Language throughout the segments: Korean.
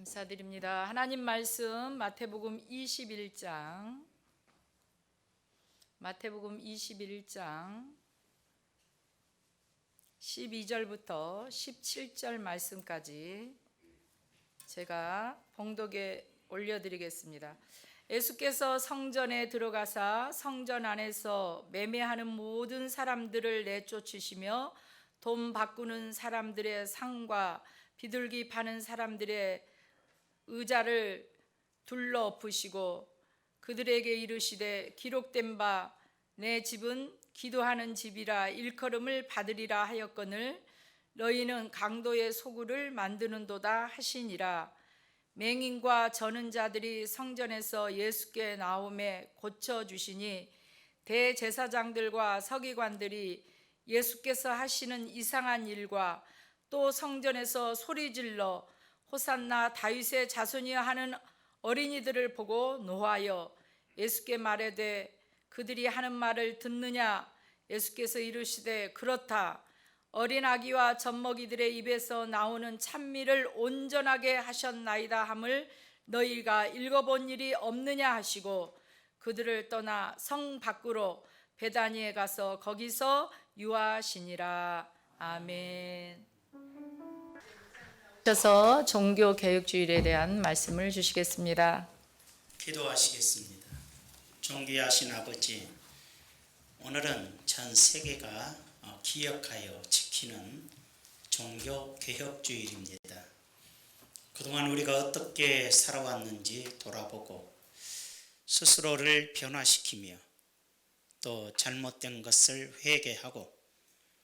감사드립니다. 하나님 말씀 마태복음 21장 12절부터 17절 말씀까지 제가 봉독에 올려드리겠습니다. 예수께서 성전에 들어가사 성전 안에서 매매하는 모든 사람들을 내쫓으시며 돈 바꾸는 사람들의 상과 비둘기 파는 사람들의 의자를 둘러 엎으시고 그들에게 이르시되 기록된 바 내 집은 기도하는 집이라 일컬음을 받으리라 하였거늘 너희는 강도의 소굴을 만드는도다 하시니라. 맹인과 저는 자들이 성전에서 예수께 나오매 고쳐주시니 대제사장들과 서기관들이 예수께서 하시는 이상한 일과 또 성전에서 소리질러 호산나 다윗의 자손이여 하는 어린이들을 보고 노하여 예수께 말하되 그들이 하는 말을 듣느냐. 예수께서 이르시되 그렇다. 어린 아기와 젖먹이들의 입에서 나오는 찬미를 온전하게 하셨나이다 함을 너희가 읽어본 일이 없느냐 하시고 그들을 떠나 성 밖으로 베다니에 가서 거기서 유하시니라. 아멘. 그래서 종교개혁주일에 대한 말씀을 주시겠습니다. 기도하시겠습니다. 존귀하신 아버지, 오늘은 전 세계가 기억하여 지키는 종교개혁주일입니다. 그동안 우리가 어떻게 살아왔는지 돌아보고 스스로를 변화시키며 또 잘못된 것을 회개하고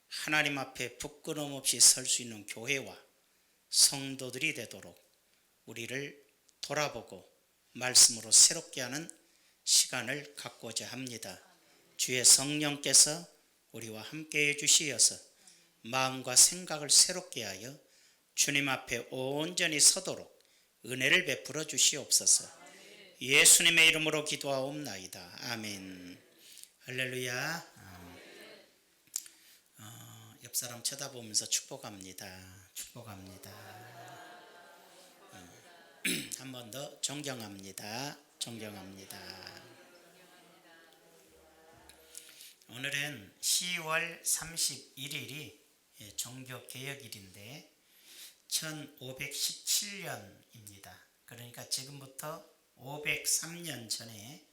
하나님 앞에 부끄러움 없이 설 수 있는 교회와 성도들이 되도록 우리를 돌아보고 말씀으로 새롭게 하는 시간을 갖고자 합니다. 주의 성령께서 우리와 함께 해주시어서 마음과 생각을 새롭게 하여 주님 앞에 온전히 서도록 은혜를 베풀어 주시옵소서. 예수님의 이름으로 기도하옵나이다. 아멘. 할렐루야. 옆 사람 쳐다보면서 축복합니다. 축복합니다. 한 번 더 존경합니다. 존경합니다. 오늘은 10월 31일이 종교개혁일인데 1517년입니다. 그러니까 지금부터 503년 전에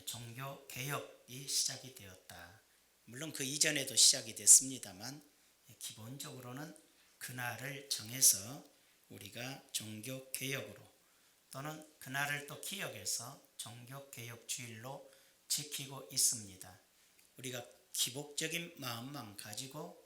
종교개혁이 시작이 되었다. 물론 그 이전에도 시작이 됐습니다만 기본적으로는 그날을 정해서 우리가 종교개혁으로 또는 그날을 또 기억해서 종교개혁주일로 지키고 있습니다. 우리가 기복적인 마음만 가지고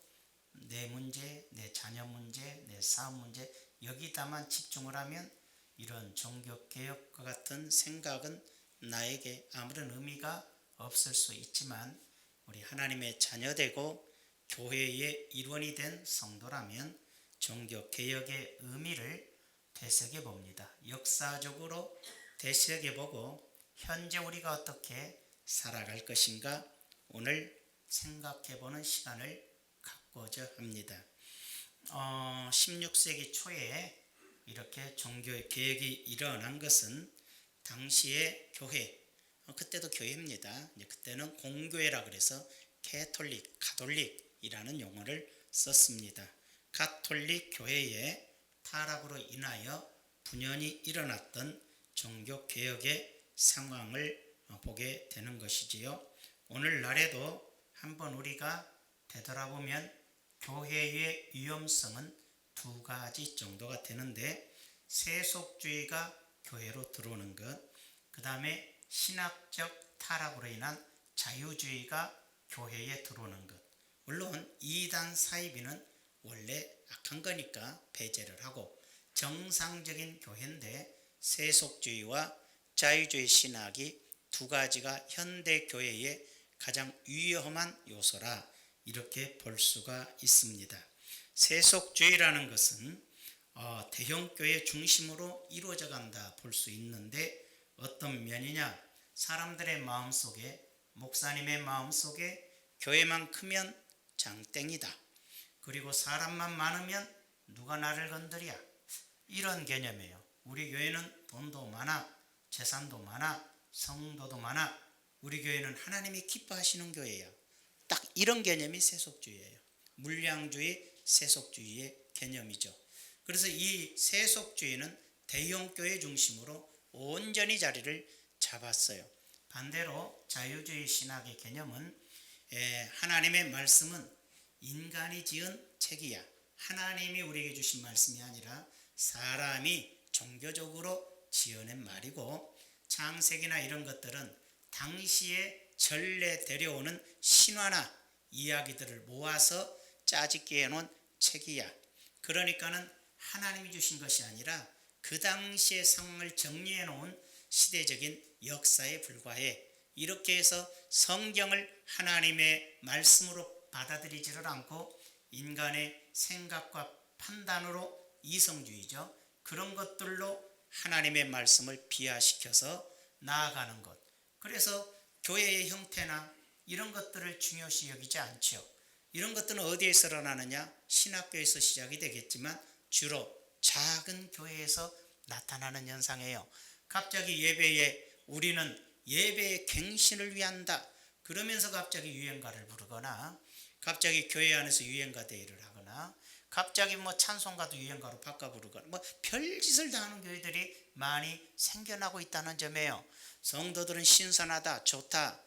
내 문제, 내 자녀 문제, 내 사업 문제 여기다만 집중을 하면 이런 종교개혁과 같은 생각은 나에게 아무런 의미가 없을 수 있지만 우리 하나님의 자녀되고 교회의 일원이 된 성도라면 종교개혁의 의미를 되새겨 봅니다. 역사적으로 되새겨 보고 현재 우리가 어떻게 살아갈 것인가 오늘 생각해 보는 시간을 갖고자 합니다. 16세기 초에 이렇게 종교개혁이 일어난 것은 당시의 교회, 그때도 교회입니다. 그때는 공교회라 그래서 캐톨릭, 가톨릭이라는 용어를 썼습니다. 가톨릭 교회의 타락으로 인하여 분연히 일어났던 종교개혁의 상황을 보게 되는 것이지요. 오늘날에도 한번 우리가 되돌아보면 교회의 위험성은 두 가지 정도가 되는데 세속주의가 교회로 들어오는 것, 그 다음에 신학적 타락으로 인한 자유주의가 교회에 들어오는 것. 물론 이단 사이비는 원래 악한 거니까 배제를 하고 정상적인 교회인데 세속주의와 자유주의 신학이 두 가지가 현대 교회의 가장 위험한 요소라 이렇게 볼 수가 있습니다. 세속주의라는 것은 대형교회 중심으로 이루어져 간다 볼 수 있는데 어떤 면이냐? 사람들의 마음속에 목사님의 마음속에 교회만 크면 장땡이다. 그리고 사람만 많으면 누가 나를 건드려? 이런 개념이에요. 우리 교회는 돈도 많아, 재산도 많아, 성도도 많아. 우리 교회는 하나님이 기뻐하시는 교회야. 딱 이런 개념이 세속주의예요. 물량주의, 세속주의의 개념이죠. 그래서 이 세속주의는 대형교회 중심으로 온전히 자리를 잡았어요. 반대로 자유주의 신학의 개념은 하나님의 말씀은 인간이 지은 책이야. 하나님이 우리에게 주신 말씀이 아니라 사람이 종교적으로 지어낸 말이고, 창세기나 이런 것들은 당시에 전래되려오는 신화나 이야기들을 모아서 짜집게 해놓은 책이야. 그러니까는 하나님이 주신 것이 아니라 그 당시의 상황을 정리해 놓은 시대적인 역사에 불과해. 이렇게 해서 성경을 하나님의 말씀으로 받아들이지를 않고 인간의 생각과 판단으로, 이성주의죠, 그런 것들로 하나님의 말씀을 비하시켜서 나아가는 것. 그래서 교회의 형태나 이런 것들을 중요시 여기지 않죠. 이런 것들은 어디에서 일어나느냐? 신학교에서 시작이 되겠지만 주로 작은 교회에서 나타나는 현상이에요. 갑자기 예배에 우리는 예배의 갱신을 위한다 그러면서 갑자기 유행가를 부르거나, 갑자기 교회 안에서 유행가 대회를 하거나, 갑자기 찬송가도 유행가로 바꿔 부르거나, 별짓을 다 하는 교회들이 많이 생겨나고 있다는 점이에요. 성도들은 신선하다, 좋다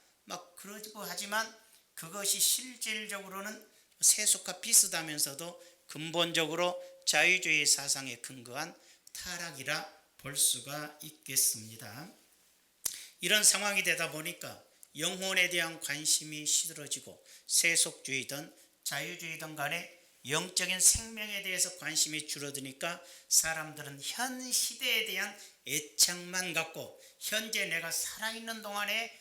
그러고 하지만 그것이 실질적으로는 세속과 비슷하면서도 근본적으로 자유주의 사상에 근거한 타락이라 볼 수가 있겠습니다. 이런 상황이 되다 보니까 영혼에 대한 관심이 시들어지고, 세속주의든 자유주의든 간에 영적인 생명에 대해서 관심이 줄어드니까 사람들은 현 시대에 대한 애착만 갖고 현재 내가 살아있는 동안에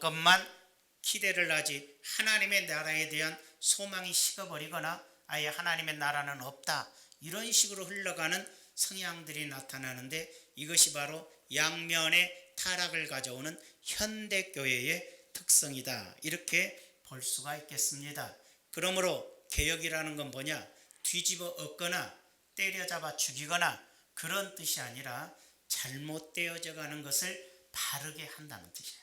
것만 기대를 하지, 하나님의 나라에 대한 소망이 식어버리거나 아예 하나님의 나라는 없다, 이런 식으로 흘러가는 성향들이 나타나는데, 이것이 바로 양면의 타락을 가져오는 현대교회의 특성이다, 이렇게 볼 수가 있겠습니다. 그러므로 개혁이라는 건 뭐냐? 뒤집어 엎거나 때려잡아 죽이거나 그런 뜻이 아니라 잘못되어져 가는 것을 바르게 한다는 뜻이에요.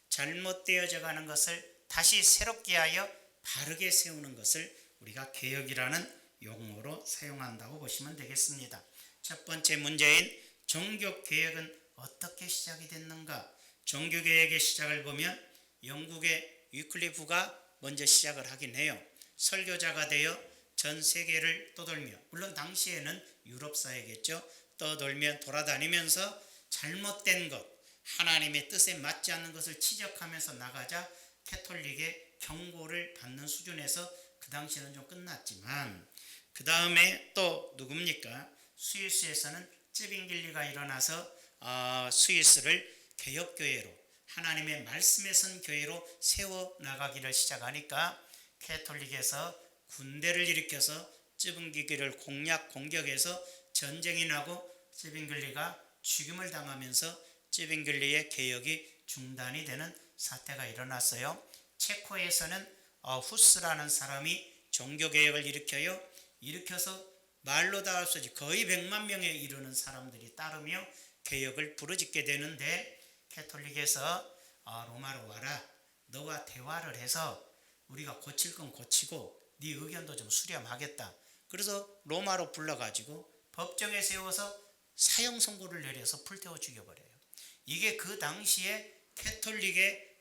잘못되어져 가는 것을 다시 새롭게 하여 바르게 세우는 것을 우리가 개혁이라는 용어로 사용한다고 보시면 되겠습니다. 첫 번째 문제인 종교개혁은 어떻게 시작이 됐는가? 종교개혁의 시작을 보면 영국의 위클리프가 먼저 시작을 하긴 해요. 설교자가 되어 전 세계를 떠돌며, 물론 당시에는 유럽 사회겠죠, 떠돌며 돌아다니면서 잘못된 것, 하나님의 뜻에 맞지 않는 것을 지적하면서 나가자 캐톨릭의 경고를 받는 수준에서 그 당시에는 좀 끝났지만, 그 다음에 또 누굽니까? 스위스에서는 쯔빙길리가 일어나서 스위스를 개혁교회로, 하나님의 말씀에 선 교회로 세워나가기를 시작하니까 캐톨릭에서 군대를 일으켜서 쯔빙길리를 공격해서 전쟁이 나고 쯔빙길리가 죽임을 당하면서 쯔빙길리의 개혁이 중단이 되는 사태가 일어났어요. 체코에서는 후스라는 사람이 종교개혁을 일으켜서 말로 다 할 수 없이 거의 100만 명에 이르는 사람들이 따르며 개혁을 부르짖게 되는데, 캐톨릭에서 로마로 와라, 너와 대화를 해서 우리가 고칠 건 고치고 네 의견도 좀 수렴하겠다. 그래서 로마로 불러가지고 법정에 세워서 사형 선고를 내려서 불태워 죽여버려요. 이게 그 당시에 캐톨릭의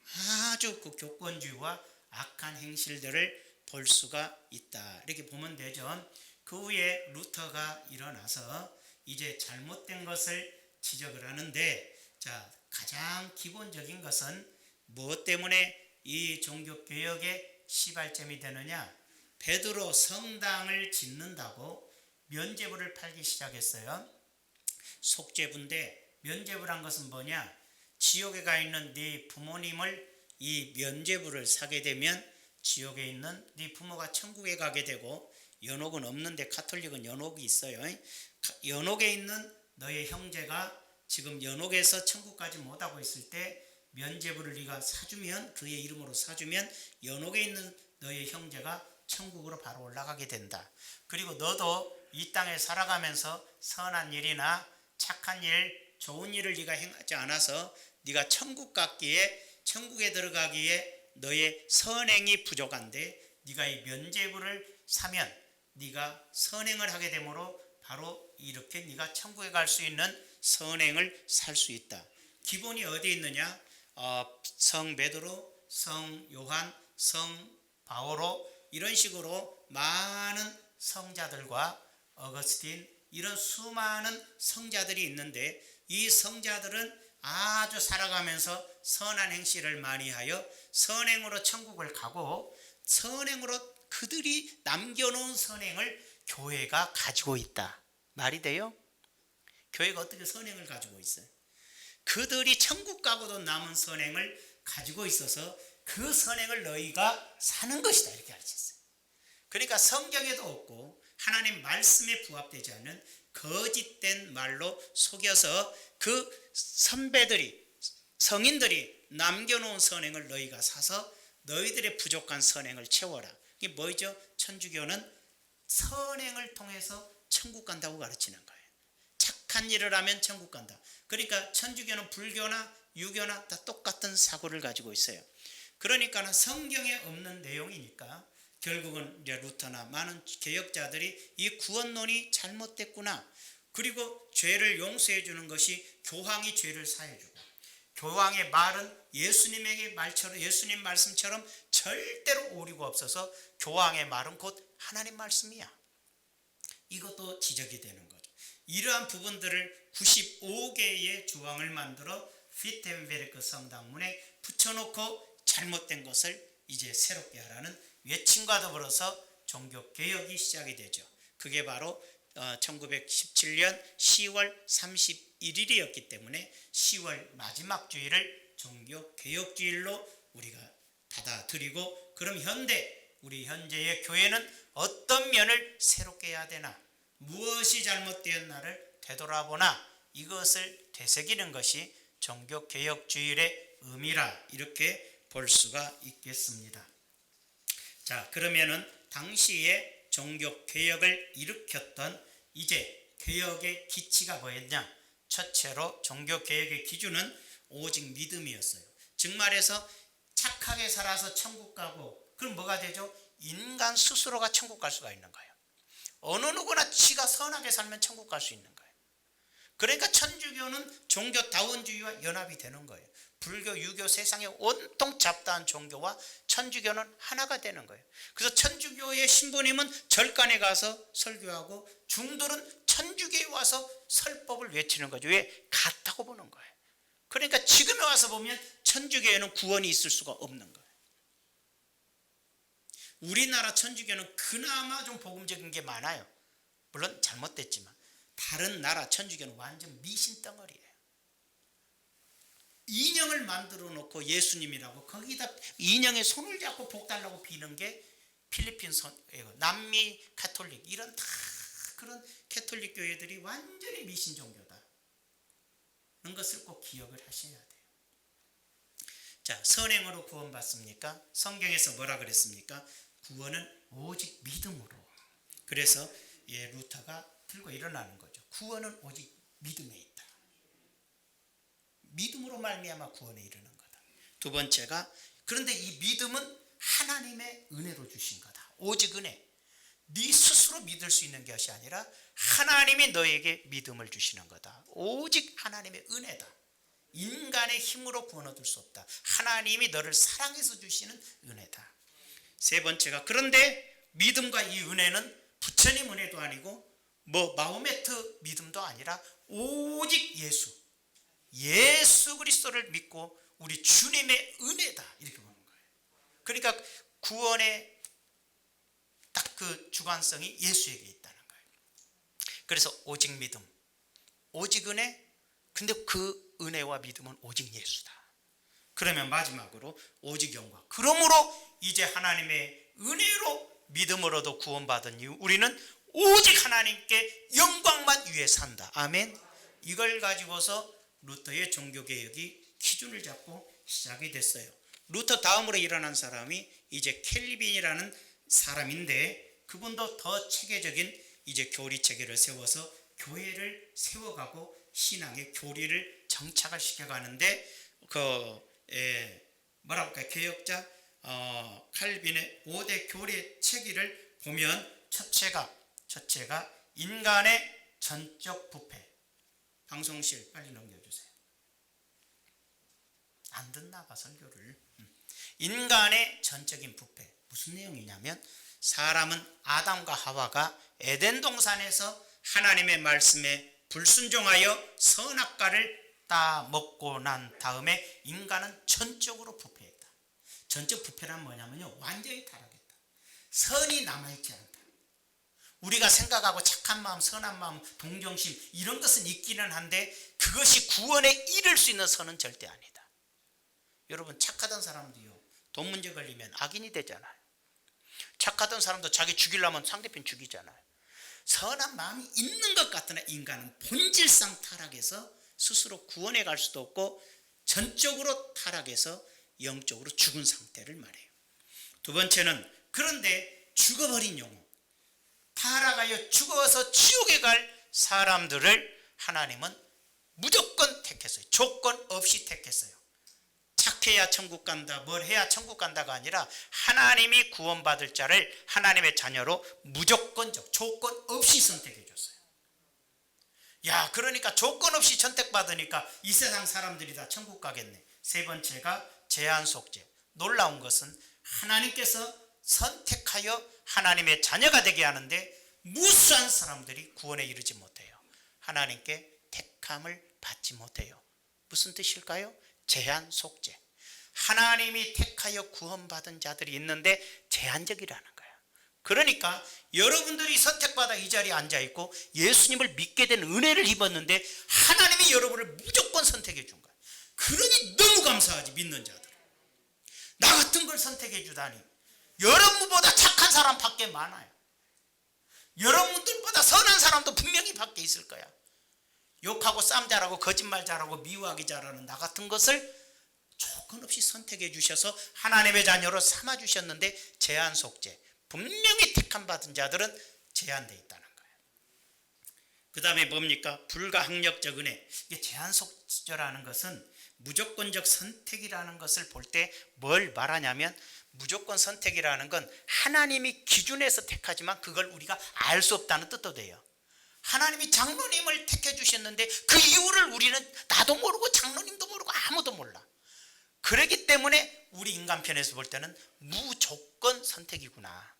아주 그 교권주의와 악한 행실들을 볼 수가 있다, 이렇게 보면 되죠. 그 후에 루터가 일어나서 이제 잘못된 것을 지적을 하는데, 자, 가장 기본적인 것은 무엇 때문에 이 종교개혁의 시발점이 되느냐? 베드로 성당을 짓는다고 면죄부를 팔기 시작했어요. 속죄부인데, 면죄부란 것은 뭐냐? 지옥에 가 있는 네 부모님을 이 면죄부를 사게 되면 지옥에 있는 네 부모가 천국에 가게 되고, 연옥은 없는데 가톨릭은 연옥이 있어요. 연옥에 있는 너의 형제가 지금 연옥에서 천국까지 못하고 있을 때 면죄부를 네가 사주면, 그의 이름으로 사주면 연옥에 있는 너의 형제가 천국으로 바로 올라가게 된다. 그리고 너도 이 땅에 살아가면서 선한 일이나 착한 일, 좋은 일을 네가 행하지 않아서 네가 천국에 들어가기에 너의 선행이 부족한데 네가 이 면죄부를 사면 네가 선행을 하게 되므로 바로 이렇게 네가 천국에 갈 수 있는 선행을 살 수 있다. 기본이 어디 있느냐? 성 베드로, 성 요한, 성 바오로 이런 식으로 많은 성자들과 어거스틴 이런 수많은 성자들이 있는데 이 성자들은 아주 살아가면서 선한 행실을 많이 하여 선행으로 천국을 가고 선행으로 그들이 남겨놓은 선행을 교회가 가지고 있다. 말이 돼요? 교회가 어떻게 선행을 가지고 있어요? 그들이 천국 가고도 남은 선행을 가지고 있어서 그 선행을 너희가 사는 것이다 이렇게 가르쳤어요. 그러니까 성경에도 없고 하나님 말씀에 부합되지 않는 거짓된 말로 속여서 그 선배들이 성인들이 남겨놓은 선행을 너희가 사서 너희들의 부족한 선행을 채워라. 이게 뭐죠? 천주교는 선행을 통해서 천국 간다고 가르치는 거예요. 착한 일을 하면 천국 간다. 그러니까 천주교는 불교나 유교나 다 똑같은 사고를 가지고 있어요. 그러니까 성경에 없는 내용이니까 결국은 이제 루터나 많은 개혁자들이 이 구원론이 잘못됐구나. 그리고 죄를 용서해 주는 것이 교황이 죄를 사해 주고 교황의 말은 예수님 말씀처럼 절대로 오류가 없어서 교황의 말은 곧 하나님 말씀이야. 이것도 지적이 되는 거죠. 이러한 부분들을 95개의 조항을 만들어 피텐베르크 성당문에 붙여놓고 잘못된 것을 이제 새롭게 하라는 외침과 더불어서 종교개혁이 시작이 되죠. 그게 바로 1917년 10월 31일이었기 때문에 10월 마지막 주일을 종교개혁주일로 우리가 받아들이고 그럼 우리 현재의 교회는 어떤 면을 새롭게 해야 되나 무엇이 잘못되었나를 되돌아보나 이것을 되새기는 것이 종교개혁주일의 의미라 이렇게 볼 수가 있겠습니다. 자, 그러면은 당시에 종교개혁을 일으켰던 이제 개혁의 기치가 뭐였냐? 첫째로 종교개혁의 기준은 오직 믿음이었어요. 즉 말해서 착하게 살아서 천국 가고 그럼 뭐가 되죠? 인간 스스로가 천국 갈 수가 있는 거예요. 어느 누구나 지가 선하게 살면 천국 갈 수 있는 거예요. 그러니까 천주교는 종교다원주의와 연합이 되는 거예요. 불교, 유교 세상에 온통 잡다한 종교와 천주교는 하나가 되는 거예요. 그래서 천주교의 신부님은 절간에 가서 설교하고 중들은 천주교에 와서 설법을 외치는 거죠. 왜? 같다고 보는 거예요. 그러니까 지금에 와서 보면 천주교에는 구원이 있을 수가 없는 거예요. 우리나라 천주교는 그나마 좀 복음적인 게 많아요. 물론 잘못됐지만 다른 나라 천주교는 완전 미신 덩어리예요. 인형을 만들어 놓고 예수님이라고 거기다 인형에 손을 잡고 복 달라고 비는 게 필리핀 남미 가톨릭 이런 다 그런 가톨릭 교회들이 완전히 미신 종교다. 그런 것을 꼭 기억을 하셔야 돼요. 자, 선행으로 구원받습니까? 성경에서 뭐라 그랬습니까? 구원은 오직 믿음으로. 그래서 루터가 들고 일어나는 거죠. 구원은 오직 믿음에 있다. 믿음으로 말미암아 구원에 이르는 거다. 두 번째가 그런데 이 믿음은 하나님의 은혜로 주신 거다. 오직 은혜. 네 스스로 믿을 수 있는 것이 아니라 하나님이 너에게 믿음을 주시는 거다. 오직 하나님의 은혜다. 인간의 힘으로 구원 얻을 수 없다. 하나님이 너를 사랑해서 주시는 은혜다. 세 번째가 그런데 믿음과 이 은혜는 부처님 은혜도 아니고 마호메트 믿음도 아니라 오직 예수 그리스도를 믿고 우리 주님의 은혜다 이렇게 보는 거예요. 그러니까 구원의 딱 그 주관성이 예수에게 있다는 거예요. 그래서 오직 믿음, 오직 은혜. 근데 그 은혜와 믿음은 오직 예수다. 그러면 마지막으로 오직 영광. 그러므로 이제 하나님의 은혜로 믿음으로도 구원받은 이후 우리는 오직 하나님께 영광만 위해 산다. 아멘. 이걸 가지고서 루터의 종교개혁이 기준을 잡고 시작이 됐어요. 루터 다음으로 일어난 사람이 이제 켈빈이라는 사람인데 그분도 더 체계적인 이제 교리 체계를 세워서 교회를 세워가고 신앙의 교리를 정착을 시켜가는데 뭐라고 할까요? 개혁자 칼빈의 5대 교리 체계를 보면 첫째가 인간의 전적 부패. 방송실 빨리 넘겨주세요. 안 듣나 봐 설교를. 인간의 전적인 부패. 무슨 내용이냐면 사람은 아담과 하와가 에덴 동산에서 하나님의 말씀에 불순종하여 선악과를 따 먹고 난 다음에 인간은 전적으로 부패했다. 전적 부패란 뭐냐면요, 완전히 타락했다. 선이 남아있지 않다. 우리가 생각하고 착한 마음, 선한 마음, 동정심 이런 것은 있기는 한데 그것이 구원에 이를 수 있는 선은 절대 아니다. 여러분, 착하던 사람도요, 돈 문제 걸리면 악인이 되잖아요. 착하던 사람도 자기 죽이려면 상대편 죽이잖아요. 선한 마음이 있는 것 같으나 인간은 본질상 타락해서 스스로 구원에 갈 수도 없고 전적으로 타락해서 영적으로 죽은 상태를 말해요. 두 번째는, 그런데 죽어버린 영혼, 타락하여 죽어서 지옥에 갈 사람들을 하나님은 무조건 택했어요. 조건 없이 택했어요. 착해야 천국 간다, 뭘 해야 천국 간다가 아니라 하나님이 구원받을 자를 하나님의 자녀로 무조건적, 조건 없이 선택해 줬어요. 야, 그러니까 조건 없이 선택받으니까 이 세상 사람들이 다 천국 가겠네. 세 번째가 제한 속죄. 놀라운 것은 하나님께서 선택하여 하나님의 자녀가 되게 하는데 무수한 사람들이 구원에 이르지 못해요. 하나님께 택함을 받지 못해요. 무슨 뜻일까요? 제한 속죄. 하나님이 택하여 구원받은 자들이 있는데 제한적이라는 거예요. 그러니까 여러분들이 선택받아 이 자리에 앉아있고 예수님을 믿게 된 은혜를 입었는데 하나님이 여러분을 무조건 선택해 준 거예요. 그러니 너무 감사하지, 믿는 자들. 나 같은 걸 선택해 주다니. 여러분보다 착한 사람 밖에 많아요. 여러분들보다 선한 사람도 분명히 밖에 있을 거야. 욕하고 싸움 잘하고 거짓말 잘하고 미워하기 잘하는 나 같은 것을 조건 없이 선택해 주셔서 하나님의 자녀로 삼아 주셨는데 제한 속죄. 분명히 택함 받은 자들은 제한되어 있다는 거예요. 그 다음에 뭡니까? 불가항력적 은혜. 이게 제한 속죄라는 것은 무조건적 선택이라는 것을 볼 때 뭘 말하냐면, 무조건 선택이라는 건 하나님이 기준에서 택하지만 그걸 우리가 알 수 없다는 뜻도 돼요. 하나님이 장로님을 택해 주셨는데 그 이유를 우리는 나도 모르고 장로님도 모르고 아무도 몰라. 그렇기 때문에 우리 인간 편에서 볼 때는 무조건 선택이구나.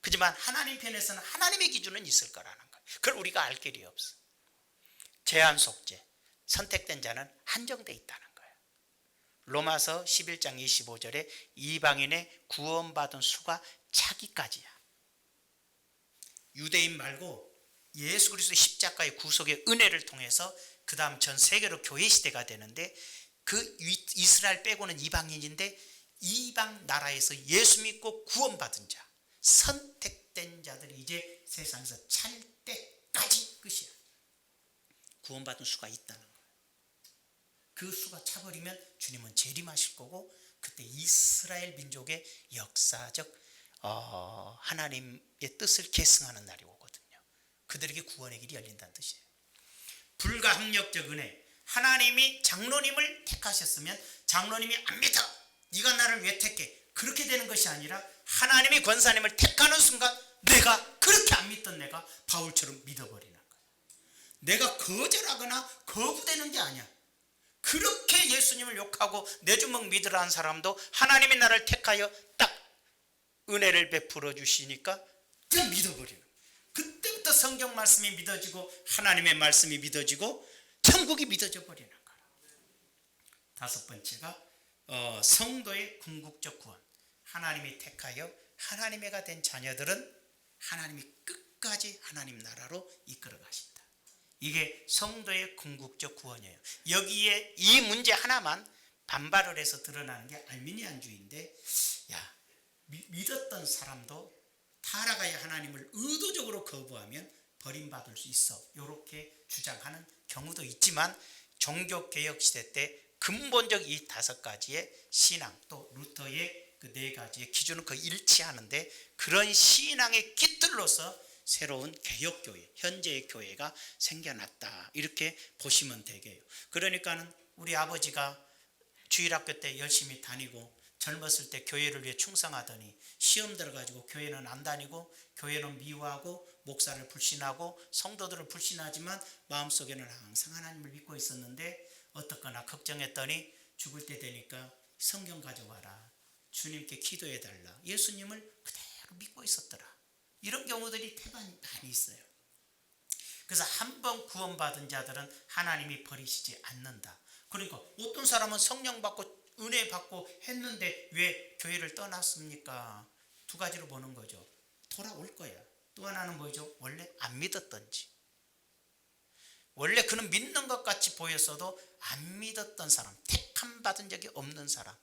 그렇지만 하나님 편에서는 하나님의 기준은 있을 거라는 거예요. 그걸 우리가 알 길이 없어. 제한 속죄. 선택된 자는 한정되어 있다는 거예요. 로마서 11장 25절에 이방인의 구원받은 수가 차기까지야. 유대인 말고 예수 그리스도의 십자가의 구속의 은혜를 통해서 그 다음 전 세계로 교회 시대가 되는데, 그 이스라엘 빼고는 이방인인데 이방 나라에서 예수 믿고 구원받은 자, 선택된 자들이 이제 세상에서 찰 때까지 끝이야. 구원받은 수가 있다는 거예요. 그 수가 차버리면 주님은 재림하실 거고, 그때 이스라엘 민족의 역사적 하나님의 뜻을 계승하는 날이 오거든요. 그들에게 구원의 길이 열린다는 뜻이에요. 불가항력적 은혜. 하나님이 장로님을 택하셨으면 장로님이 안 믿어, 네가 나를 왜 택해, 그렇게 되는 것이 아니라 하나님이 권사님을 택하는 순간 내가 그렇게 안 믿던 내가 바울처럼 믿어버리는 거예요. 내가 거절하거나 거부되는 게 아니야. 그렇게 예수님을 욕하고 내 주먹 믿으라는 사람도 하나님이 나를 택하여 딱 은혜를 베풀어 주시니까 그냥 믿어버리는 거예요. 그때부터 성경 말씀이 믿어지고 하나님의 말씀이 믿어지고 천국이 믿어져 버리는 거예요. 다섯 번째가 성도의 궁극적 구원. 하나님이 택하여 하나님의가 된 자녀들은 하나님이 끝까지 하나님 나라로 이끌어 가신다. 이게 성도의 궁극적 구원이에요. 여기에 이 문제 하나만 반발을 해서 드러나는 게 알미니안주의인데, 야, 믿었던 사람도 타락하여 하나님을 의도적으로 거부하면 버림받을 수 있어, 이렇게 주장하는 경우도 있지만, 종교개혁 시대 때 근본적 이 다섯 가지의 신앙, 또 루터의 그 네 가지의 기준은 거의 일치하는데, 그런 신앙의 깃들로서 새로운 개혁교회, 현재의 교회가 생겨났다. 이렇게 보시면 되게요. 그러니까는 우리 아버지가 주일학교 때 열심히 다니고 젊었을 때 교회를 위해 충성하더니 시험 들어가지고 교회는 안 다니고 교회는 미워하고 목사를 불신하고 성도들을 불신하지만 마음속에는 항상 하나님을 믿고 있었는데 어떻거나 걱정했더니 죽을 때 되니까 성경 가져와라. 주님께 기도해달라. 예수님을 그대로 믿고 있었더라. 이런 경우들이 많이 있어요. 그래서 한 번 구원받은 자들은 하나님이 버리시지 않는다. 그러니까 어떤 사람은 성령 받고 은혜 받고 했는데 왜 교회를 떠났습니까? 두 가지로 보는 거죠. 돌아올 거야. 또 하나는 뭐죠? 원래 안 믿었던지. 원래 그는 믿는 것 같이 보였어도 안 믿었던 사람, 택함 받은 적이 없는 사람.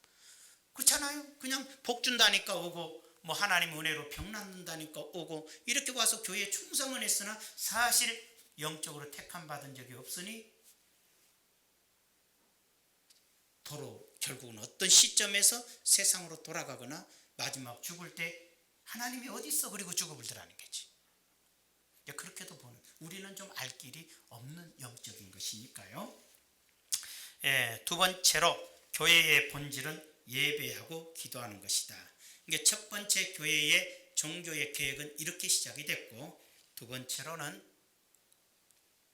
그렇잖아요. 그냥 복 준다니까 오고 뭐 하나님 은혜로 병 낫는다니까 오고 이렇게 와서 교회에 충성은 했으나 사실 영적으로 택함 받은 적이 없으니 도로 결국은 어떤 시점에서 세상으로 돌아가거나 마지막 죽을 때 하나님이 어디 있어? 그리고 죽어버리더라는 거지. 그렇게도 보는, 우리는 좀 알 길이 없는 영적인 것이니까요. 두 번째로 교회의 본질은 예배하고 기도하는 것이다. 이게 첫 번째 교회의 종교의 계획은 이렇게 시작이 됐고, 두 번째로는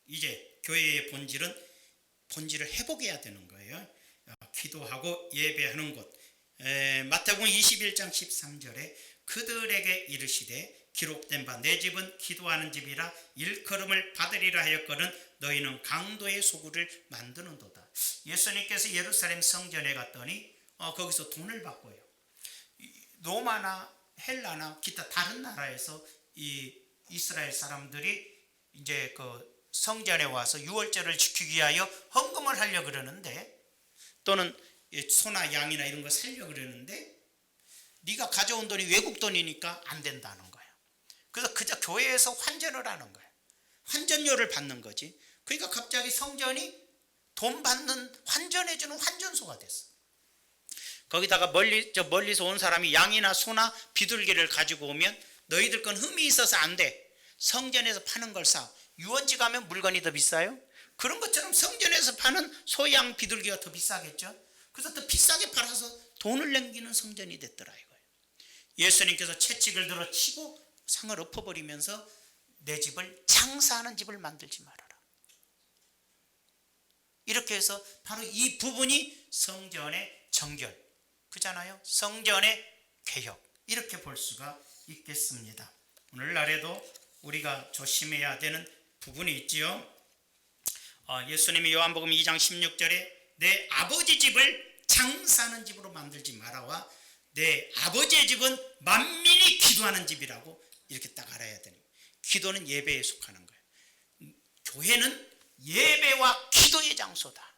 이제 교회의 본질을 회복해야 되는 거예요. 기도하고 예배하는 것. 마태복음 21장 13절에 그들에게 이르시되 기록된 바 내 집은 기도하는 집이라 일컬음을 받으리라 하였거든 너희는 강도의 소굴을 만드는도다. 예수님께서 예루살렘 성전에 갔더니 거기서 돈을 받고요. 로마나 헬라나 기타 다른 나라에서 이 이스라엘 사람들이 이제 그 성전에 와서 유월절을 지키기 위하여 헌금을 하려 그러는데, 또는 소나 양이나 이런 거 살려 그러는데 네가 가져온 돈이 외국 돈이니까 안 된다는 거예요. 그래서 그저 교회에서 환전을 하는 거예요. 환전료를 받는 거지. 그러니까 갑자기 성전이 돈 받는, 환전해주는 환전소가 됐어. 거기다가 멀리서 온 사람이 양이나 소나 비둘기를 가지고 오면 너희들 건 흠이 있어서 안 돼. 성전에서 파는 걸 사. 유원지 가면 물건이 더 비싸요? 그런 것처럼 성전에서 파는 소양 비둘기가 더 비싸겠죠. 그래서 더 비싸게 팔아서 돈을 남기는 성전이 됐더라 이거예요. 예수님께서 채찍을 들어 치고 상을 엎어버리면서 내 집을 장사하는 집을 만들지 말아라. 이렇게 해서 바로 이 부분이 성전의 정결, 그잖아요. 성전의 개혁, 이렇게 볼 수가 있겠습니다. 오늘날에도 우리가 조심해야 되는 부분이 있지요. 예수님이 요한복음 2장 16절에 내 아버지 집을 장사하는 집으로 만들지 마라와 내 아버지의 집은 만민이 기도하는 집이라고 이렇게 딱 알아야 되는 거예요. 기도는 예배에 속하는 거예요. 교회는 예배와 기도의 장소다.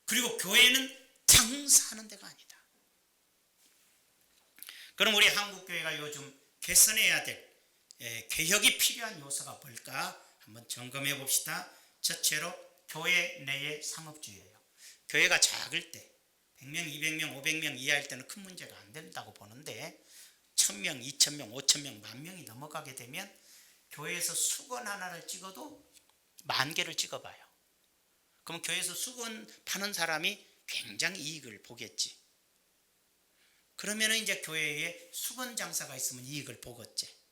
그리고 교회는 장사하는 데가 아니다. 그럼 우리 한국교회가 요즘 개선해야 될 개혁이 필요한 요소가 뭘까? 한번 점검해 봅시다. 첫째로 교회 내의 상업주의예요. 교회가 작을 때 100명, 200명, 500명 이하일 때는 큰 문제가 안 된다고 보는데 1000명, 2000명, 5000명, 10,000명이 넘어가게 되면 교회에서 수건 하나를 찍어도 10,000개를 찍어봐요. 그럼 교회에서 수건 파는 사람이 굉장히 이익을 보겠지. 그러면 이제 교회에 수건 장사가 있으면 이익을 보겠지.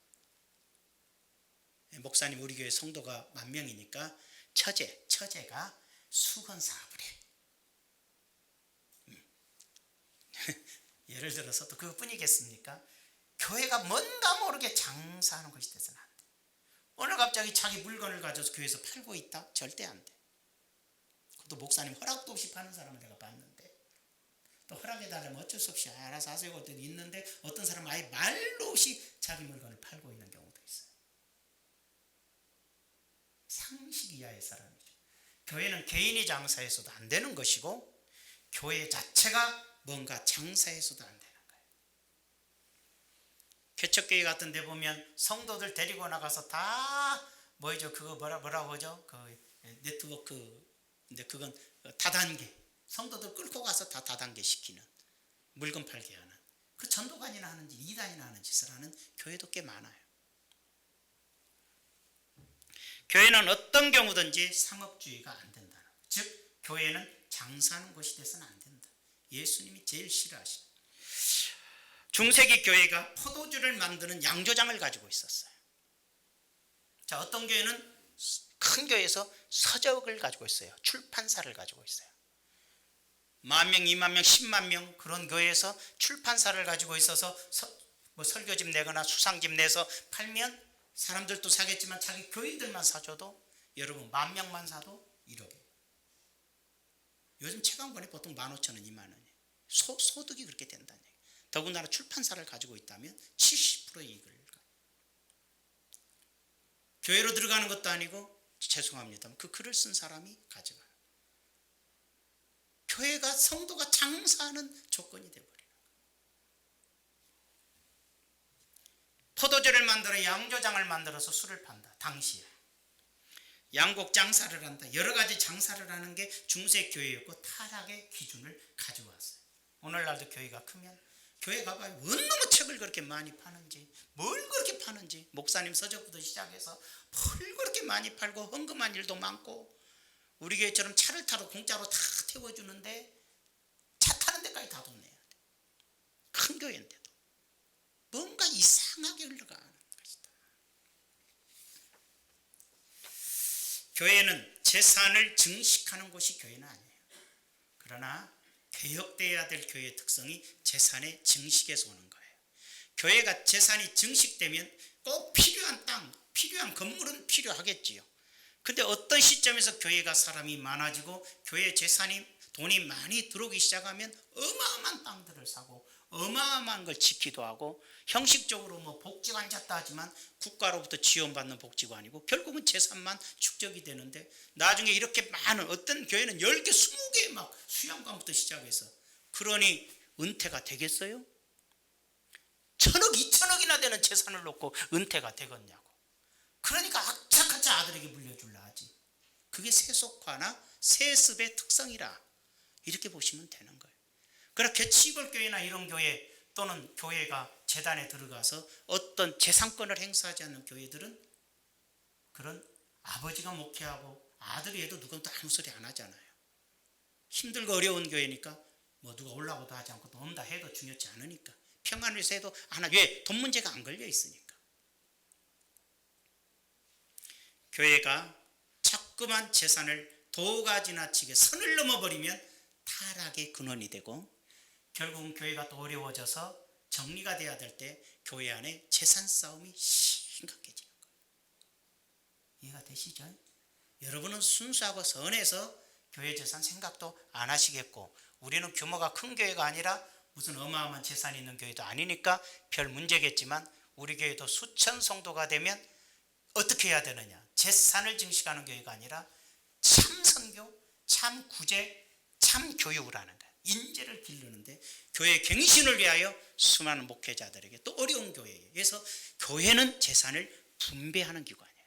목사님 우리 교회 성도가 10,000명이니까 처제가 수건 사업을 해. 예를 들어서 또 그것뿐이겠습니까? 교회가 뭔가 모르게 장사하는 것이 돼서는 안 돼. 오늘 갑자기 자기 물건을 가져서 교회에서 팔고 있다? 절대 안 돼. 또 목사님 허락도 없이 파는 사람을 내가 봤는데, 또 허락해달라면 어쩔 수 없이 알아서 하세요 할 때도 있는데, 어떤 사람은 아예 말도 없이 자기 물건을 팔고 있는 경우도 있어요. 상식 이하의 사람이죠. 교회는 개인이 장사해서도 안 되는 것이고 교회 자체가 뭔가 장사해서도 안 되는 거예요. 개척교회 같은 데 보면 성도들 데리고 나가서 다 뭐죠? 그거 뭐라고 하죠? 그 네트워크, 근데 그건 다단계, 성도들 끌고 가서 다 다단계 시키는, 물건 팔게 하는, 그 전도관이나 하는 짓, 이단이나 하는 짓을 하는 교회도 꽤 많아요. 교회는 어떤 경우든지 상업주의가 안 된다. 즉 교회는 장사하는 곳이 돼서는 안 된다. 예수님이 제일 싫어하시는. 중세기 교회가 포도주를 만드는 양조장을 가지고 있었어요. 자, 어떤 교회는 큰 교회에서 서적을 가지고 있어요. 출판사를 가지고 있어요. 10,000명, 20,000명, 100,000명 그런 교회에서 출판사를 가지고 있어서 설교집 내거나 수상집 내서 팔면 사람들도 사겠지만 자기 교인들만 사줘도 여러분 10,000명만 사도 1억이에요. 요즘 책 한 권에 보통 15,000원, 20,000원이에요. 소득이 그렇게 된다는 얘기예요. 더군다나 출판사를 가지고 있다면 70% 이익을 가요. 교회로 들어가는 것도 아니고 죄송합니다. 그 글을 쓴 사람이 가져가요. 교회가 성도가 장사하는 조건이 되어버려요. 포도주를 만들어 양조장을 만들어서 술을 판다. 당시에 양곡 장사를 한다. 여러 가지 장사를 하는 게 중세 교회였고 타락의 기준을 가져왔어요. 오늘날도 교회가 크면 교회 가봐요. 얼마나 책을 그렇게 많이 파는지, 뭘 그렇게 파는지, 목사님 서적부터 시작해서 뭘 그렇게 많이 팔고 헌금한 일도 많고, 우리 교회처럼 차를 타러 공짜로 다 태워주는데 차 타는 데까지 다 돈 내야 돼. 큰 교회인데도 뭔가 이상하게 흘러가는 것이다. 교회는 재산을 증식하는 곳이 교회는 아니에요. 그러나 개혁되어야 될 교회의 특성이 재산의 증식에서 오는 거예요. 교회가 재산이 증식되면 꼭 필요한 땅, 필요한 건물은 필요하겠지요. 근데 어떤 시점에서 교회가 사람이 많아지고 교회 재산이 돈이 많이 들어오기 시작하면 어마어마한 땅들을 사고 어마어마한 걸 짓기도 하고, 형식적으로 뭐 복지관 잤다 하지만 국가로부터 지원받는 복지관이고 결국은 재산만 축적이 되는데, 나중에 이렇게 많은, 어떤 교회는 10개, 20개 막 수양관부터 시작해서, 그러니 은퇴가 되겠어요? 1,000억, 2,000억이나 되는 재산을 놓고 은퇴가 되겠냐고. 그러니까 악착같이 아들에게 물려줄라 하지. 그게 세속화나 세습의 특성이라 이렇게 보시면 되는 거예요. 그러나 개치골교회나 이런 교회 또는 교회가 재단에 들어가서 어떤 재산권을 행사하지 않는 교회들은 그런 아버지가 목회하고 아들이 해도 누구는 또 아무 소리 안 하잖아요. 힘들고 어려운 교회니까 뭐 누가 올라고도 하지 않고 또 온다 해도 중요치 않으니까, 평안을 위해서 해도 안 하죠. 왜? 돈 문제가 안 걸려 있으니까. 교회가 자꾸만 재산을 도가 지나치게 선을 넘어버리면 타락의 근원이 되고, 결국은 교회가 또 어려워져서 정리가 돼야 될 때 교회 안에 재산 싸움이 심각해지는 거예요. 이해가 되시죠? 여러분은 순수하고 선해서 교회 재산 생각도 안 하시겠고, 우리는 규모가 큰 교회가 아니라 무슨 어마어마한 재산이 있는 교회도 아니니까 별 문제겠지만, 우리 교회도 수천 성도가 되면 어떻게 해야 되느냐? 재산을 증식하는 교회가 아니라 참 선교, 참 구제, 참 교육을 하는 거예요. 인재를 기르는데 교회의 갱신을 위하여 수많은 목회자들에게 또 어려운 교회예요. 그래서 교회는 재산을 분배하는 기관이에요.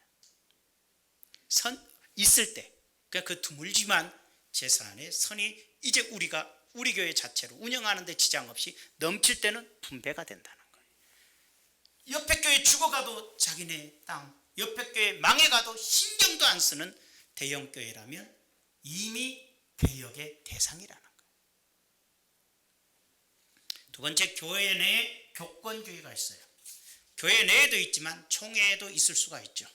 선 있을 때, 그러니까 그 드물지만 재산의 선이 이제 우리 교회 자체로 운영하는 데 지장 없이 넘칠 때는 분배가 된다는 거예요. 옆에 교회 죽어가도 자기네 땅, 옆에 교회 망해가도 신경도 안 쓰는 대형 교회라면 이미 개혁의 대상이라는 거예요. 두 번째, 교회 내에 교권주의가 있어요. 교회 내에도 있지만 총회에도 있을 수가 있죠.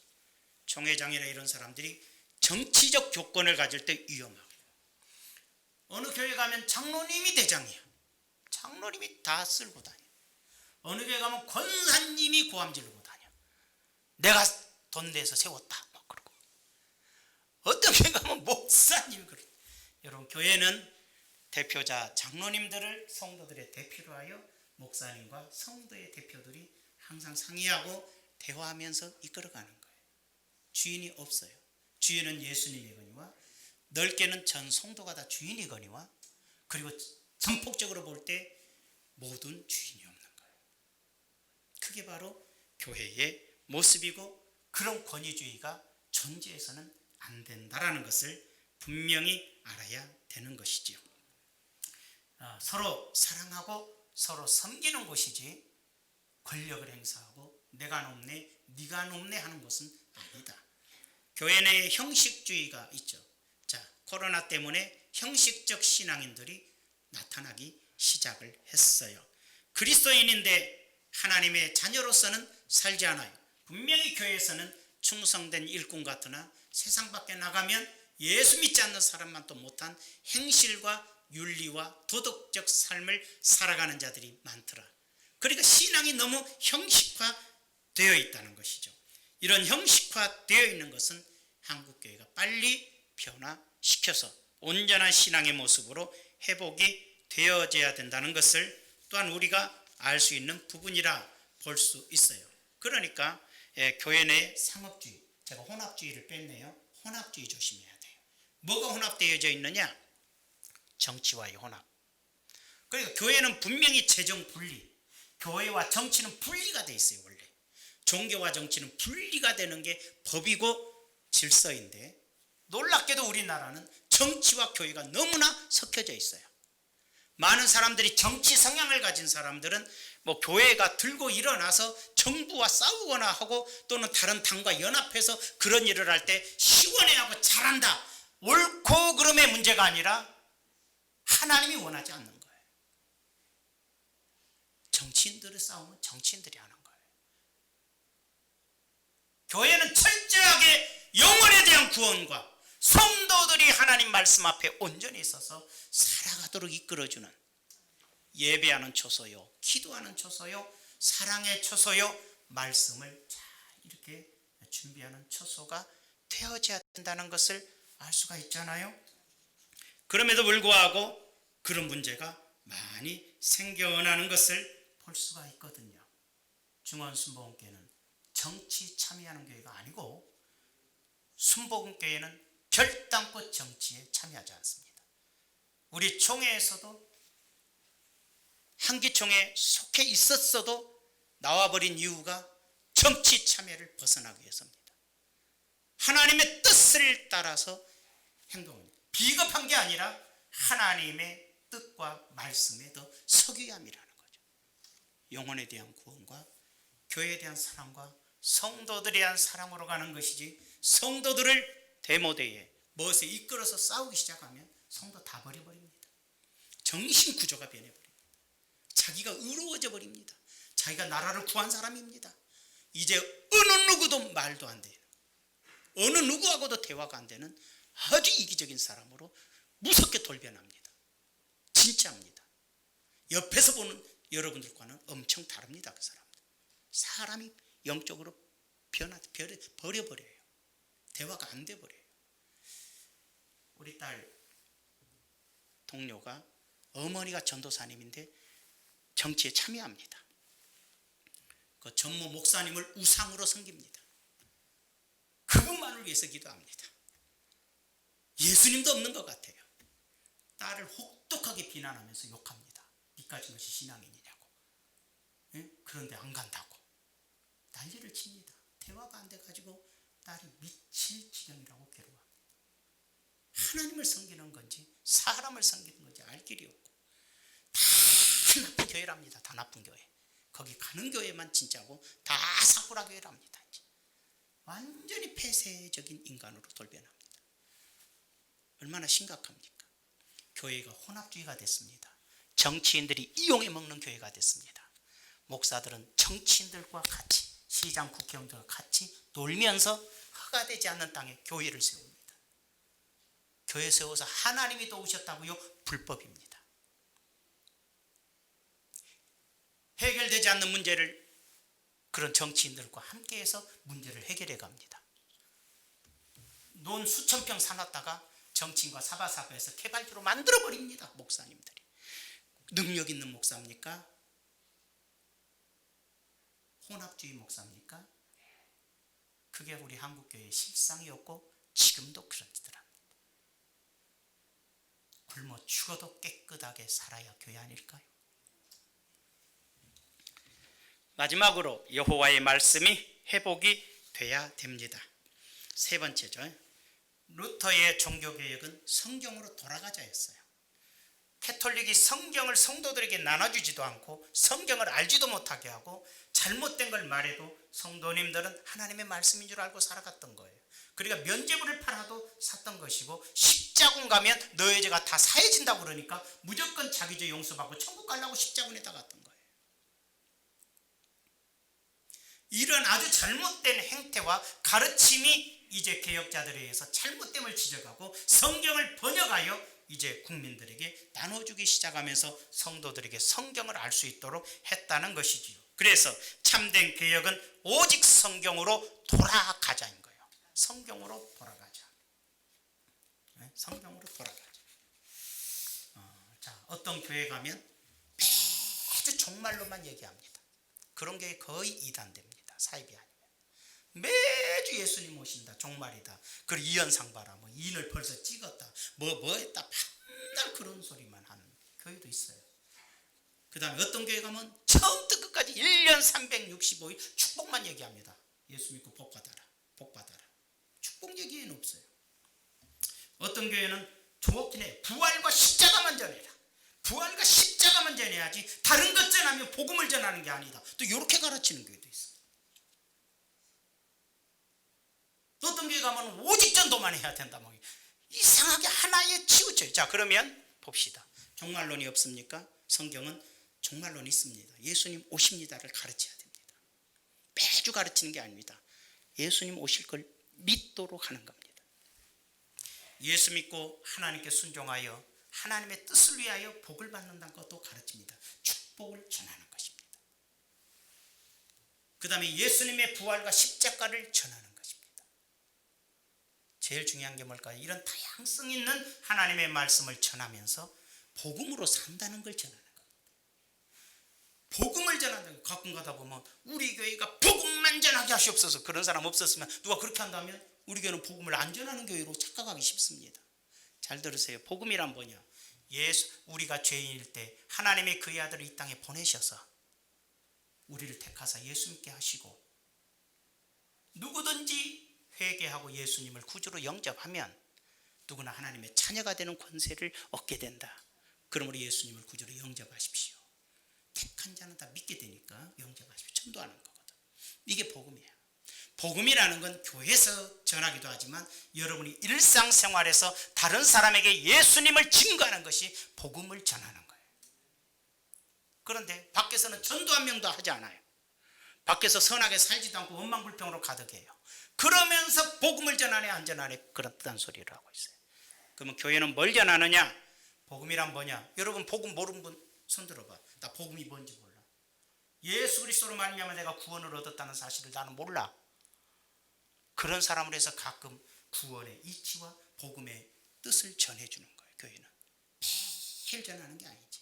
총회장이나 이런 사람들이 정치적 교권을 가질 때 위험하고, 어느 교회 가면 장로님이 대장이야. 장로님이 다 쓸고 다녀. 어느 교회 가면 권사님이 고함 지르고 다녀. 내가 돈 내서 세웠다 막 그러고. 어떤 교회 가면 목사님이 그러고. 여러분, 교회는 대표자 장로님들을 성도들의 대표로 하여 목사님과 성도의 대표들이 항상 상의하고 대화하면서 이끌어가는 거예요. 주인이 없어요. 주인은 예수님이거니와 넓게는 전 성도가 다 주인이거니와, 그리고 전폭적으로 볼 때 모든 주인이 없는 거예요. 그게 바로 교회의 모습이고, 그런 권위주의가 존재해서는 안 된다라는 것을 분명히 알아야 되는 것이지요. 서로 사랑하고 서로 섬기는 곳이지 권력을 행사하고 내가 높네 네가 높네 하는 곳은 아니다. 교회 내에 형식주의가 있죠. 자, 코로나 때문에 형식적 신앙인들이 나타나기 시작을 했어요. 그리스도인인데 하나님의 자녀로서는 살지 않아요. 분명히 교회에서는 충성된 일꾼 같으나 세상 밖에 나가면 예수 믿지 않는 사람만 또 못한 행실과 윤리와 도덕적 삶을 살아가는 자들이 많더라. 그러니까 신앙이 너무 형식화되어 있다는 것이죠. 이런 형식화되어 있는 것은 한국교회가 빨리 변화시켜서 온전한 신앙의 모습으로 회복이 되어져야 된다는 것을 또한 우리가 알 수 있는 부분이라 볼 수 있어요. 그러니까 교회 내 상업주의, 제가 혼합주의를 뺐네요. 혼합주의 조심해야 돼요. 뭐가 혼합되어져 있느냐? 정치와의 혼합. 그러니까 교회는 분명히 재정 분리, 교회와 정치는 분리가 돼 있어요. 원래 종교와 정치는 분리가 되는 게 법이고 질서인데, 놀랍게도 우리나라는 정치와 교회가 너무나 섞여져 있어요. 많은 사람들이 정치 성향을 가진 사람들은 뭐 교회가 들고 일어나서 정부와 싸우거나 하고 또는 다른 당과 연합해서 그런 일을 할 때 시원해하고 잘한다, 옳고 그름의 문제가 아니라 하나님이 원하지 않는 거예요. 정치인들이 싸우면 정치인들이 하는 거예요. 교회는 철저하게 영혼에 대한 구원과 성도들이 하나님 말씀 앞에 온전히 있어서 살아가도록 이끌어주는, 예배하는 초소요, 기도하는 초소요, 사랑의 초소요, 말씀을 잘 이렇게 준비하는 초소가 되어져야 된다는 것을 알 수가 있잖아요. 그럼에도 불구하고 그런 문제가 많이 생겨나는 것을 볼 수가 있거든요. 중원순복음교회는 정치 참여하는 교회가 아니고, 순복음교회는 결단코 정치에 참여하지 않습니다. 우리 총회에서도 한기총회에 속해 있었어도 나와버린 이유가 정치 참여를 벗어나기 위해서입니다. 하나님의 뜻을 따라서 행동합니다. 비겁한 게 아니라 하나님의 뜻과 말씀에 더 서기야 함이라는 거죠. 영혼에 대한 구원과 교회에 대한 사랑과 성도들에 대한 사랑으로 가는 것이지, 성도들을 데모대에 무엇에 이끌어서 싸우기 시작하면 성도 다 버려버립니다. 정신구조가 변해버립니다. 자기가 의로워져 버립니다. 자기가 나라를 구한 사람입니다. 이제 어느 누구도 말도 안 돼요. 어느 누구하고도 대화가 안 되는 아주 이기적인 사람으로 무섭게 돌변합니다. 진짜입니다. 옆에서 보는 여러분들과는 엄청 다릅니다. 그 사람들. 사람이 영적으로 버려버려요. 대화가 안 돼버려요. 우리 딸 동료가 어머니가 전도사님인데 정치에 참여합니다. 그 전모 목사님을 우상으로 섬깁니다. 그분만을 위해서 기도합니다. 예수님도 없는 것 같아요. 딸을 혹독하게 비난하면서 욕합니다. 니까지 것이 신앙인이냐고. 예? 그런데 안 간다고 난리를 칩니다. 대화가 안 돼가지고 딸이 미칠 지경이라고 괴로워합니다. 하나님을 섬기는 건지 사람을 섬기는 건지 알 길이 없고, 다 나쁜 교회랍니다. 다 나쁜 교회. 거기 가는 교회만 진짜고 다 사쿠라 교회랍니다. 완전히 폐쇄적인 인간으로 돌변합니다. 얼마나 심각합니까? 교회가 혼합주의가 됐습니다. 정치인들이 이용해 먹는 교회가 됐습니다. 목사들은 정치인들과 같이, 시장 국회의원들과 같이 놀면서 허가되지 않는 땅에 교회를 세웁니다. 교회 세워서 하나님이 도우셨다고요? 불법입니다. 해결되지 않는 문제를 그런 정치인들과 함께해서 문제를 해결해 갑니다. 논 수천 평 사놨다가 정치인과 사바사바해서 개발지로 만들어버립니다. 목사님들이. 능력 있는 목사입니까? 혼합주의 목사입니까? 그게 우리 한국교회의 실상이었고 지금도 그렇더랍니다. 굶어 죽어도 깨끗하게 살아야 교회 아닐까요? 마지막으로 여호와의 말씀이 회복이 돼야 됩니다. 세 번째죠. 루터의 종교개혁은 성경으로 돌아가자였어요. 캐톨릭이 성경을 성도들에게 나눠주지도 않고 성경을 알지도 못하게 하고 잘못된 걸 말해도 성도님들은 하나님의 말씀인 줄 알고 살아갔던 거예요. 그러니까 면죄부를 팔아도 샀던 것이고 십자군 가면 너의 죄가 다 사해진다고 그러니까 무조건 자기 죄 용서받고 천국 가려고 십자군에다 갔던 거예요. 이런 아주 잘못된 행태와 가르침이 이제 개혁자들에 의해서 잘못됨을 지적하고 성경을 번역하여 이제 국민들에게 나눠주기 시작하면서 성도들에게 성경을 알 수 있도록 했다는 것이지요. 그래서 참된 개혁은 오직 성경으로 돌아가자인 거예요. 성경으로 돌아가자. 네? 성경으로 돌아가자. 자, 어떤 교회 가면 매주 종말로만 얘기합니다. 그런 게 거의 이단됩니다. 사입이 아니면. 매주 예수님 오신다. 종말이다. 그리고 이연상 봐라. 뭐 인을 벌써 찍었다. 뭐 했다. 맨날 그런 소리만 하는 교회도 있어요. 그 다음에 어떤 교회 가면 처음부터 끝까지 1년 365일 축복만 얘기합니다. 예수 믿고 복 받아라. 복 받아라. 축복 얘기에는 없어요. 어떤 교회는 좋긴 해. 부활과 십자가만 전해라. 부활과 십자가만 전해야지 다른 것 전하면 복음을 전하는 게 아니다. 또 이렇게 가르치는 교회도 있어요. 또 어떤 교회 가면 오직 전도만 해야 된다. 뭐 이상하게 하나에 치우쳐요. 자, 그러면 봅시다. 종말론이 없습니까? 성경은 종말론이 있습니다. 예수님 오십니다를 가르쳐야 됩니다. 매주 가르치는 게 아닙니다. 예수님 오실 걸 믿도록 하는 겁니다. 예수 믿고 하나님께 순종하여 하나님의 뜻을 위하여 복을 받는다는 것도 가르칩니다. 축복을 전하는 것입니다. 그 다음에 예수님의 부활과 십자가를 전하는 것입니다. 제일 중요한 게 뭘까요? 이런 다양성 있는 하나님의 말씀을 전하면서 복음으로 산다는 걸 전하는 겁니다. 복음을 전한다는 거. 가끔 가다 보면 우리 교회가 복음만 전하게 하시옵소서. 그런 사람 없었으면 누가 그렇게 한다면 우리 교회는 복음을 안 전하는 교회로 착각하기 쉽습니다. 잘 들으세요. 복음이란 뭐냐? 우리가 죄인일 때 하나님이 그의 아들을 이 땅에 보내셔서 우리를 택하사 예수 믿게 하시고 누구든지 회개하고 예수님을 구주로 영접하면 누구나 하나님의 자녀가 되는 권세를 얻게 된다. 그러므로 예수님을 구주로 영접하십시오. 택한 자는 다 믿게 되니까 영접하십시오. 전도하는 거거든. 이게 복음이에요. 복음이라는 건 교회에서 전하기도 하지만 여러분이 일상생활에서 다른 사람에게 예수님을 증거하는 것이 복음을 전하는 거예요. 그런데 밖에서는 전도 한 명도 하지 않아요. 밖에서 선하게 살지도 않고 원망불평으로 가득해요. 그러면서 복음을 전하네 안 전하네 그렇다는 소리를 하고 있어요. 그러면 교회는 뭘 전하느냐? 복음이란 뭐냐? 여러분 복음 모르는 분 손 들어봐. 나 복음이 뭔지 몰라. 예수 그리스도로 말미암아 내가 구원을 얻었다는 사실을 나는 몰라. 그런 사람을 해서 가끔 구원의 이치와 복음의 뜻을 전해주는 거예요. 교회는 매일 전하는 게 아니지.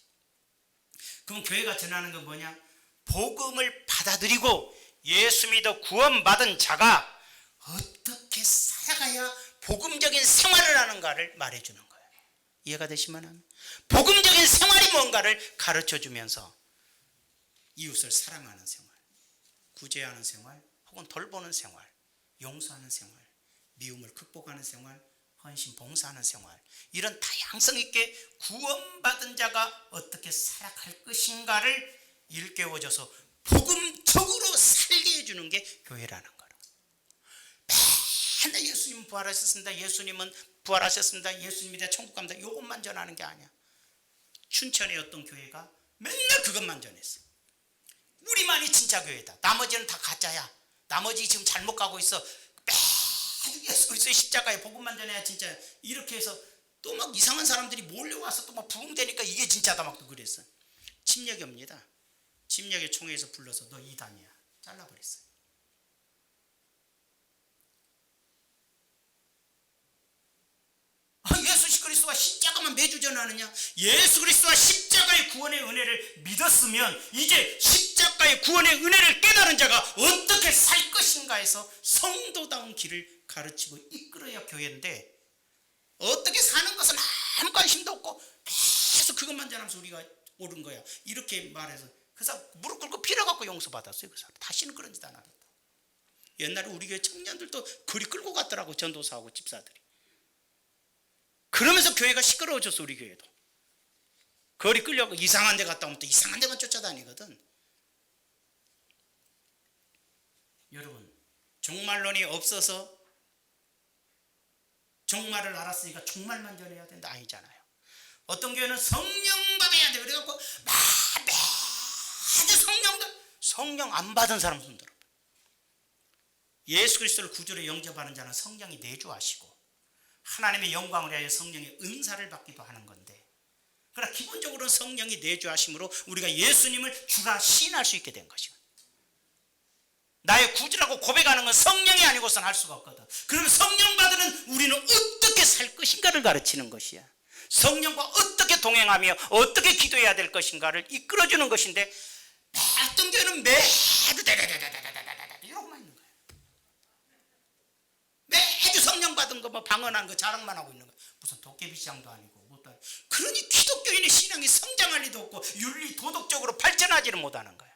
그럼 교회가 전하는 건 뭐냐? 복음을 받아들이고 예수 믿어 구원받은 자가 어떻게 살아가야 복음적인 생활을 하는가를 말해주는 거예요. 이해가 되시면 합니다. 복음적인 생활이 뭔가를 가르쳐주면서 이웃을 사랑하는 생활, 구제하는 생활, 혹은 돌보는 생활, 용서하는 생활, 미움을 극복하는 생활, 헌신 봉사하는 생활, 이런 다양성 있게 구원받은 자가 어떻게 살아갈 것인가를 일깨워줘서 복음적으로 살게 해주는 게 교회라는 거예요. 맨날 예수님은 부활하셨습니다. 예수님은 부활하셨습니다. 예수님이다 천국 갑니다. 이것만 전하는 게 아니야. 춘천의 어떤 교회가 맨날 그것만 전했어. 우리만이 진짜 교회다. 나머지는 다 가짜야. 나머지 지금 잘못 가고 있어. 매주 예수 그리스도의 십자가에 복음만 전해야 진짜. 이렇게 해서 또 막 이상한 사람들이 몰려와서 또 막 부흥되니까 이게 진짜다 막 또 그랬어. 침략이 옵니다. 침략의 총회에서 불러서 너 이단이야. 잘라버렸어요. 예수 그리스도와 십자가만 매주 전하느냐? 예수 그리스도와 십자가의 구원의 은혜를 믿었으면 이제 십자가의 구원의 은혜를 깨달은 자가 어떻게 살 것인가 해서 성도다운 길을 가르치고 이끌어야 교회인데 어떻게 사는 것은 아무 관심도 없고 계속 그것만 전하면서 우리가 옳은 거야. 이렇게 말해서 그 사람 무릎 꿇고 빌어갖고 용서받았어요. 그 사람 다시는 그런 짓 안 하겠다. 옛날에 우리 교회 청년들도 그리 끌고 갔더라고. 전도사하고 집사들이. 그러면서 교회가 시끄러워졌어. 우리 교회도 거리 끌려고 이상한 데 갔다 오면 또 이상한 데만 쫓아다니거든. 여러분 종말론이 없어서 종말을 알았으니까 종말만 전해야 된다 아니잖아요. 어떤 교회는 성령 받아야 돼 그래갖고 매주 성령 안 받은 사람 손 들어. 예수 그리스도를 구주로 영접하는 자는 성령이 내주하시고 하나님의 영광을 위하여 성령의 은사를 받기도 하는 건데, 그러나 기본적으로 성령이 내주하심으로 우리가 예수님을 주라 시인할 수 있게 된 것이고, 나의 구주라고 고백하는 건 성령이 아니고선 할 수가 없거든. 그러면 성령 받으는 우리는 어떻게 살 것인가를 가르치는 것이야. 성령과 어떻게 동행하며 어떻게 기도해야 될 것인가를 이끌어주는 것인데, 어떤 교회는 매주 다다다다다다다다 이러고만 있는 거야. 매주 성령 받은 거 뭐 방언한 거 자랑만 하고 있는 거야. 무슨 도깨비 시장도 아니고 뭣도 아니고. 그러니 기독교인의 신앙이 성장할 리도 없고 윤리 도덕적으로 발전하지를 못하는 거야.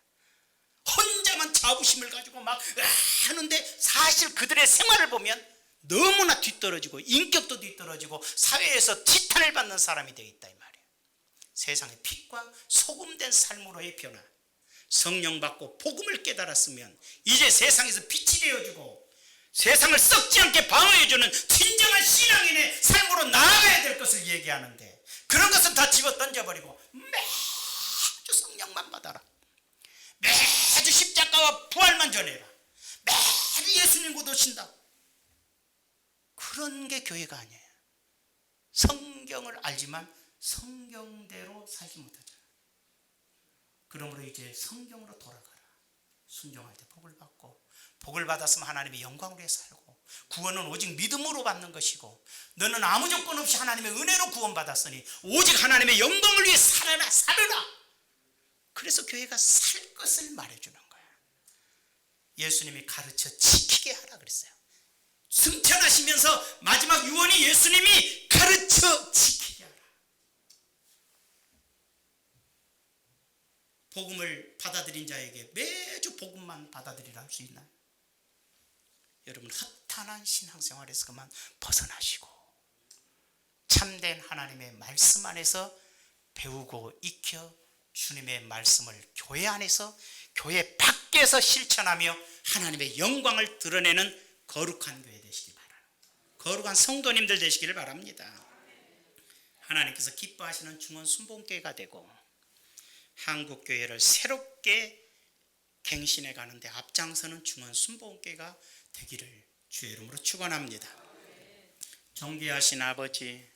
혼자만 자부심을 가지고 막 하는데 사실 그들의 생활을 보면 너무나 뒤떨어지고 인격도 뒤떨어지고 사회에서 지탄을 받는 사람이 되어 있다 이 말이에요. 세상의 빛과 소금된 삶으로의 변화. 성령 받고 복음을 깨달았으면 이제 세상에서 빛이 되어주고 세상을 썩지 않게 방어해주는 진정한 신앙인의 삶으로 나아가야 될 것을 얘기하는데, 그런 것은 다 집어 던져버리고 매주 성령만 받아라, 매주 십자가와 부활만 전해라, 매주 예수님 고도신다, 그런 게 교회가 아니에요. 성경을 알지만 성경대로 살지 못하잖아. 그러므로 이제 성경으로 돌아가라. 순종할 때 복을 받고, 복을 받았으면 하나님의 영광을 위해 살고, 구원은 오직 믿음으로 받는 것이고, 너는 아무 조건 없이 하나님의 은혜로 구원받았으니 오직 하나님의 영광을 위해 살아라, 살아라. 그래서 교회가 살 것을 말해주는 거야. 예수님이 가르쳐 지키게 하라 그랬어요. 승천하시면서 마지막 유언이 예수님이 가르쳐 지키게 하라. 복음을 받아들인 자에게 매주 복음만 받아들이라 할 수 있나요? 여러분, 허탄한 신앙생활에서 그만 벗어나시고 참된 하나님의 말씀 안에서 배우고 익혀 주님의 말씀을 교회 안에서 교회 밖에서 실천하며 하나님의 영광을 드러내는 거룩한 교회 되시기 바랍니다. 거룩한 성도님들 되시기를 바랍니다. 하나님께서 기뻐하시는 중원 순복음교회가 되고 한국교회를 새롭게 갱신해 가는데 앞장서는 중원 순복음교회가 되기를 주의 이름으로 축원합니다. 존귀하신 아버지,